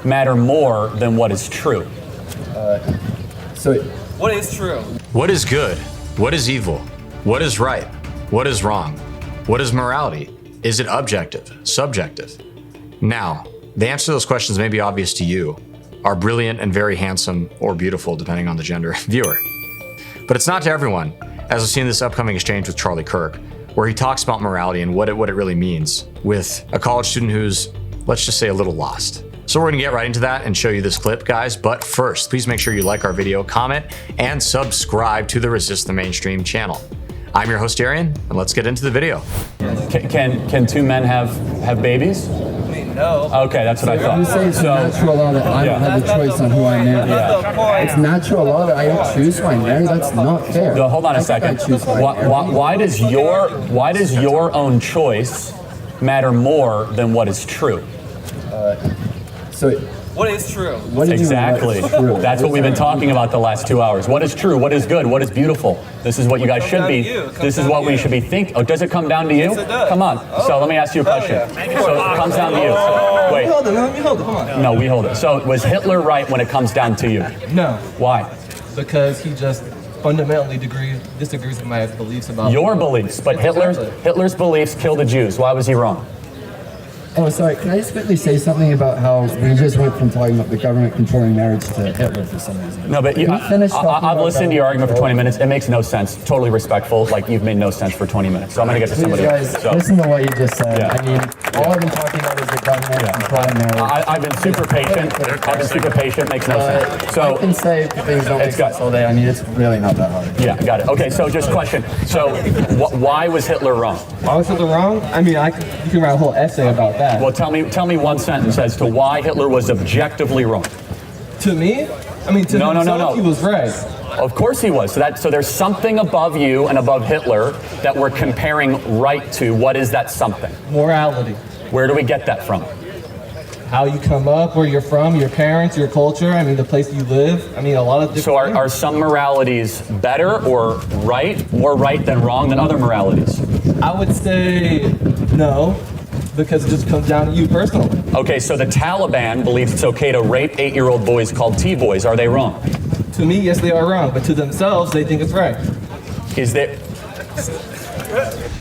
matter more than what is true? What is true? What is good? What is evil? What is right? What is wrong? What is morality? Is it objective, subjective? Now, the answer to those questions may be obvious to you, our brilliant and very handsome or beautiful, depending on the gender, viewer. But it's not to everyone, as we'll see in this upcoming exchange with Charlie Kirk, where he talks about morality and what it really means with a college student who's, let's just say, a little lost. So we're gonna get right into that and show you this clip, guys. But first, please make sure you like our video, comment, and subscribe to the Resist the Mainstream channel. I'm your host, Arian, and let's get into the video. Can two men have babies? No. Okay, that's what I thought. You say it's a natural law that I don't have a choice on who I marry. It's natural law that I don't choose who I marry. That's not fair. No, hold on a second. Why does your own choice matter more than what is true? What is true? Exactly. That's what we've been talking about the last 2 hours. What is true? What is good? What is beautiful? This is what you guys should be. This is what we should be thinking. Oh, does it come down to you? Yes, it does. Come on. So let me ask you a question. So it comes down to you. Wait. Let me hold it. Come on. No, we hold it. So was Hitler right when it comes down to you? No, Why? because he just fundamentally disagrees with my beliefs about Your beliefs, but Hitler's beliefs killed the Jews. Why was he wrong? Oh, sorry. Can I just quickly say something about how we just went from talking about the government controlling marriage to Hitler for some reason? No, but I've listened to your argument for 20 minutes. It makes no sense. Totally respectful. Like, you've made no sense for 20 minutes. So I'm going to get to somebody else. else. Listen to what you just said. Yeah. I mean, all I've been talking about is the government controlling marriage. I've been super patient. Makes no sense. So I can say things don't make sense all day. I mean, it's really not that hard. yeah, got it. Okay, so just question. So why was Hitler wrong? Why was Hitler wrong? I mean, you can write a whole essay about that. Well, tell me one sentence as to why Hitler was objectively wrong. To me? I mean, to himself, he was right. Of course he was. So there's something above you and above Hitler that we're comparing right to. What is that something? Morality. Where do we get that from? How you come up, where you're from, your parents, your culture, I mean, the place you live. I mean, a lot of different So things. are some moralities better or right, more right than wrong than other moralities? I would say no, because it just comes down to you personally. Okay, so the Taliban believes it's okay to rape 8-year-old boys called T-boys. Are they wrong? To me, yes, they are wrong, but to themselves, they think it's right. Is there...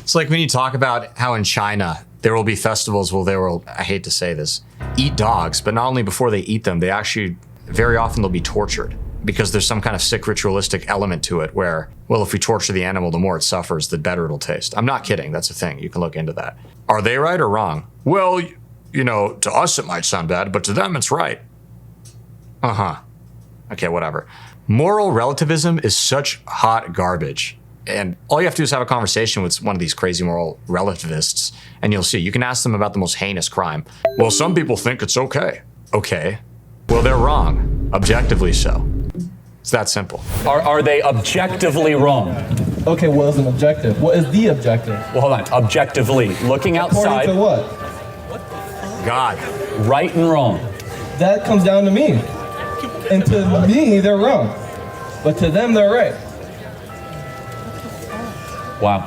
It's like when you talk about how in China, there will be festivals where they will, I hate to say this, eat dogs, but not only before they eat them, they actually, very often they'll be tortured because there's some kind of sick ritualistic element to it where, well, if we torture the animal, the more it suffers, the better it'll taste. I'm not kidding. That's a thing. You can look into that. Are they right or wrong? Well, you know, to us it might sound bad, but to them it's right. Uh-huh. Okay, whatever. Moral relativism is such hot garbage. And all you have to do is have a conversation with one of these crazy moral relativists, and you'll see. You can ask them about the most heinous crime. Well, some people think it's okay. Okay. Well, they're wrong. Objectively so. It's that simple. Are they objectively wrong? Okay, what is an objective? What is the objective? Well, hold on. Objectively. Looking outside. According to what? God. Right and wrong. That comes down to me. And to me, they're wrong. But to them, they're right. Wow.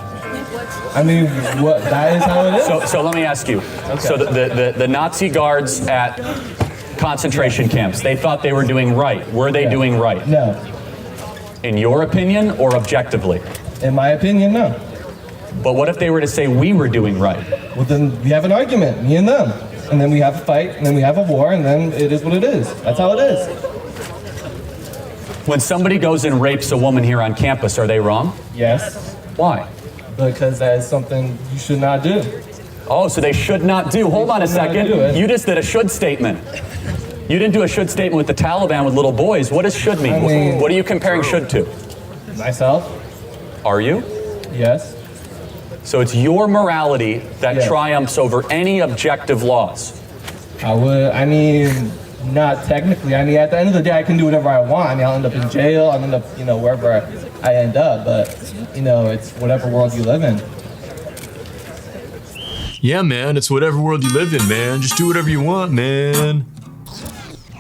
I mean, what? That is how it is. So let me ask you. Okay. So the Nazi guards at concentration camps, they thought they were doing right. Were they doing right? No. In your opinion or objectively? In my opinion, no. But what if they were to say we were doing right? Well, then we have an argument, me and them. And then we have a fight, and then we have a war, and then it is what it is. That's how it is. When somebody goes and rapes a woman here on campus, are they wrong? Yes. Why? Because that is something you should not do. Oh, so they should not do. Hold on a second. You just did a should statement. You didn't do a should statement with the Taliban with little boys. What does should mean? I mean, what are you comparing should to? Myself. Are you? Yes. So it's your morality that Yes. triumphs over any objective laws. I mean, not technically. I mean, at the end of the day, I can do whatever I want. I mean, I'll end up in jail. I'll end up, wherever I end up. But, it's whatever world you live in. Yeah, man, it's whatever world you live in, man. Just do whatever you want, man.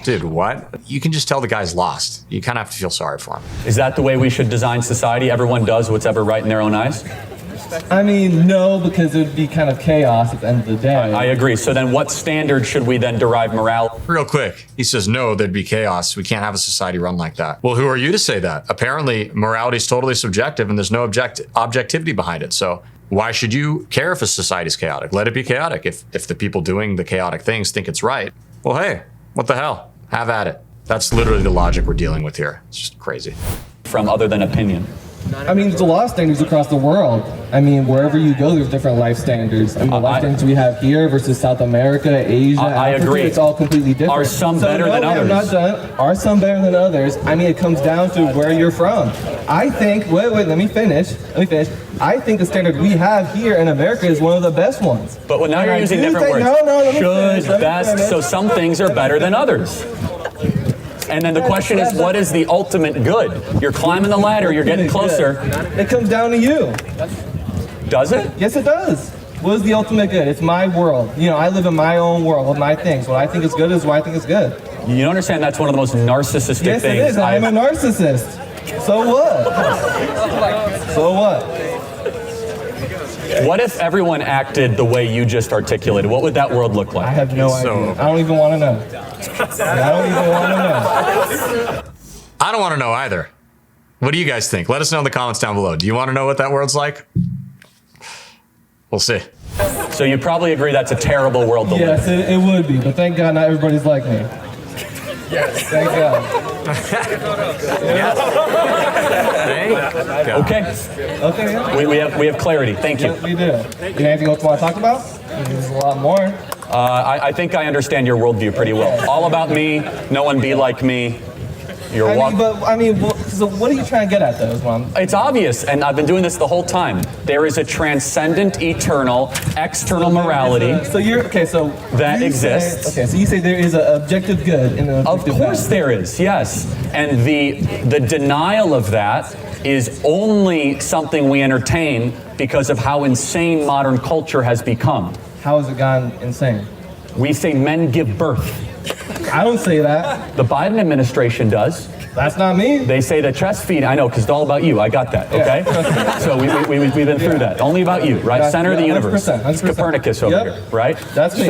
Dude, what? You can just tell the guy's lost. You kind of have to feel sorry for him. Is that the way we should design society? Everyone does what's ever right in their own eyes? I mean, no, because it would be kind of chaos at the end of the day. I agree. So then what standard should we then derive morality? Real quick, he says, no, there'd be chaos. We can't have a society run like that. Well, who are you to say that? Apparently, morality is totally subjective and there's no objectivity behind it. So why should you care if a society is chaotic? Let it be chaotic. If the people doing the chaotic things think it's right, well, hey, what the hell? Have at it. That's literally the logic we're dealing with here. It's just crazy. From other than opinion. I mean, there's a lot of standards across the world. I mean, wherever you go, there's different life standards. I mean, the life standards we have here versus South America, Asia, I Africa, agree. it's all completely different. Are some better than others? I'm not done. Are some better than others? I mean, it comes down to where you're from. I think, wait, let me finish. I think the standard we have here in America is one of the best ones. But now you're using different words. Should, best, so some things are better than others. And then the question is, what is the ultimate good? You're climbing the ladder, you're getting closer. It comes down to you. Does it? Yes, it does. What is the ultimate good? It's my world. You know, I live in my own world with my things. What I think is good is what I think is good. You understand that's one of the most narcissistic things. Yes, it is. I'm a narcissist. So what? So what? What if everyone acted the way you just articulated? What would that world look like? I have no idea. I don't even want to know. I don't even want to know. I don't want to know either. What do you guys think? Let us know in the comments down below. Do you want to know what that world's like? We'll see. So you probably agree that's a terrible world to live in. Yes, it would be, but thank God not everybody's like me. Yes. Thank God. Okay. Yeah. We have clarity. Thank you. Yes, we do. Anything else you want to talk about? There's a lot more. I think I understand your worldview pretty well. All about me, no one be like me. So what are you trying to get at, though, Mom? It's obvious, and I've been doing this the whole time. There is a transcendent, eternal, external morality that exists. So you say there is an objective good and an objective Of course bad. there is, yes. And the denial of that is only something we entertain because of how insane modern culture has become. How has it gone insane? We say men give birth. I don't say that. The Biden administration does. That's not me. They say that chest feeding, I know, because it's all about you. I got that, okay? Yeah. So we've been through that. Only about you, right? Center of the universe. 100%. It's Copernicus over here, right? That's me.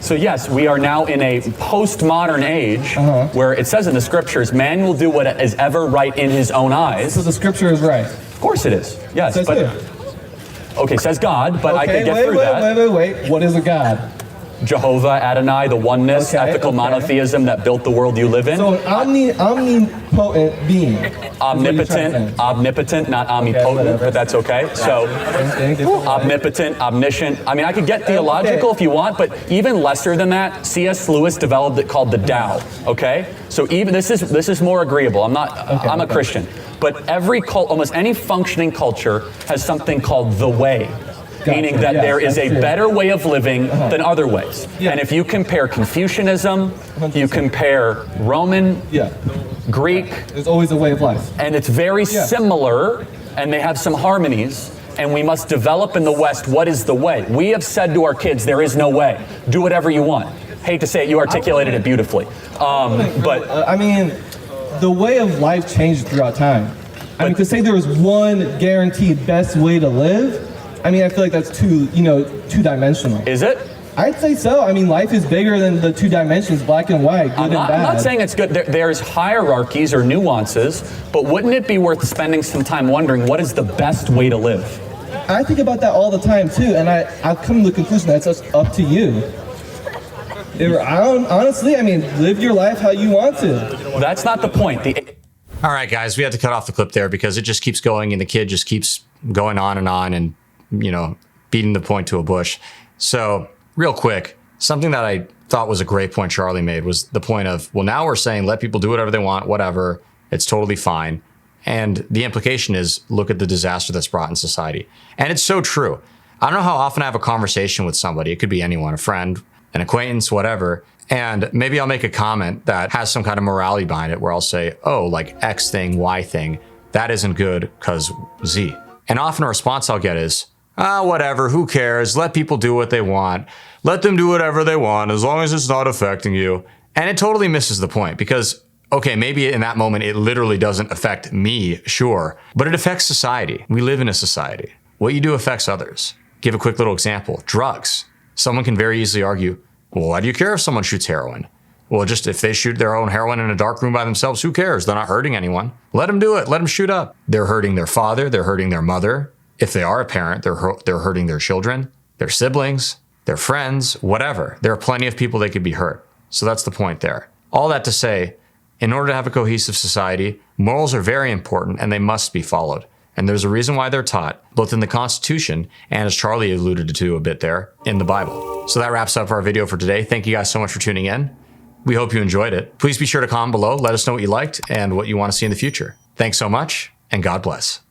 So yes, we are now in a postmodern age where it says in the scriptures, man will do what is ever right in his own eyes. So the scripture is right. Of course it is, yes. Says Okay, says God, but I can get through that. Wait. What is a God? Jehovah, Adonai, the oneness, ethical monotheism that built the world you live in. So an omnipotent being. Omnipotent, not omnipotent, but that's okay. So, omnipotent, omniscient. I mean, I could get theological if you want, but even lesser than that, C.S. Lewis developed it called the Tao. Okay, so even this is more agreeable. I'm a Christian, but almost any functioning culture has something called the way. Meaning that there is a better way of living than other ways. And if you compare Confucianism, you compare Roman, Greek. There's always a way of life. And it's very similar, and they have some harmonies, and we must develop in the West what is the way. We have said to our kids, there is no way. Do whatever you want. Hate to say it, you articulated it beautifully. The way of life changes throughout time. To say there is one guaranteed best way to live, I feel like that's too two-dimensional. Is it? I'd say so. Life is bigger than the two dimensions, black and white, good and bad. I'm not saying it's good. There's hierarchies or nuances, but wouldn't it be worth spending some time wondering what is the best way to live? I think about that all the time, too, and I've come to the conclusion that it's just up to you. Honestly, live your life how you want to. That's not the point. All right, guys, we had to cut off the clip there because it just keeps going and the kid just keeps going on and beating the point to a bush. So real quick, something that I thought was a great point Charlie made was the point of, well, now we're saying let people do whatever they want, whatever, it's totally fine. And the implication is, look at the disaster that's brought in society. And it's so true. I don't know how often I have a conversation with somebody, it could be anyone, a friend, an acquaintance, whatever, and maybe I'll make a comment that has some kind of morality behind it where I'll say, oh, like X thing, Y thing, that isn't good because Z. And often a response I'll get is, whatever, who cares? Let people do what they want. Let them do whatever they want as long as it's not affecting you. And it totally misses the point because, okay, maybe in that moment it literally doesn't affect me, sure, but it affects society. We live in a society. What you do affects others. Give a quick little example. Drugs. Someone can very easily argue, well, why do you care if someone shoots heroin? Well, just if they shoot their own heroin in a dark room by themselves, who cares? They're not hurting anyone. Let them do it. Let them shoot up. They're hurting their father. They're hurting their mother. If they are a parent, they're hurting their children, their siblings, their friends, whatever. There are plenty of people they could be hurt. So that's the point there. All that to say, in order to have a cohesive society, morals are very important and they must be followed. And there's a reason why they're taught, both in the Constitution and, as Charlie alluded to a bit there, in the Bible. So that wraps up our video for today. Thank you guys so much for tuning in. We hope you enjoyed it. Please be sure to comment below. Let us know what you liked and what you want to see in the future. Thanks so much, and God bless.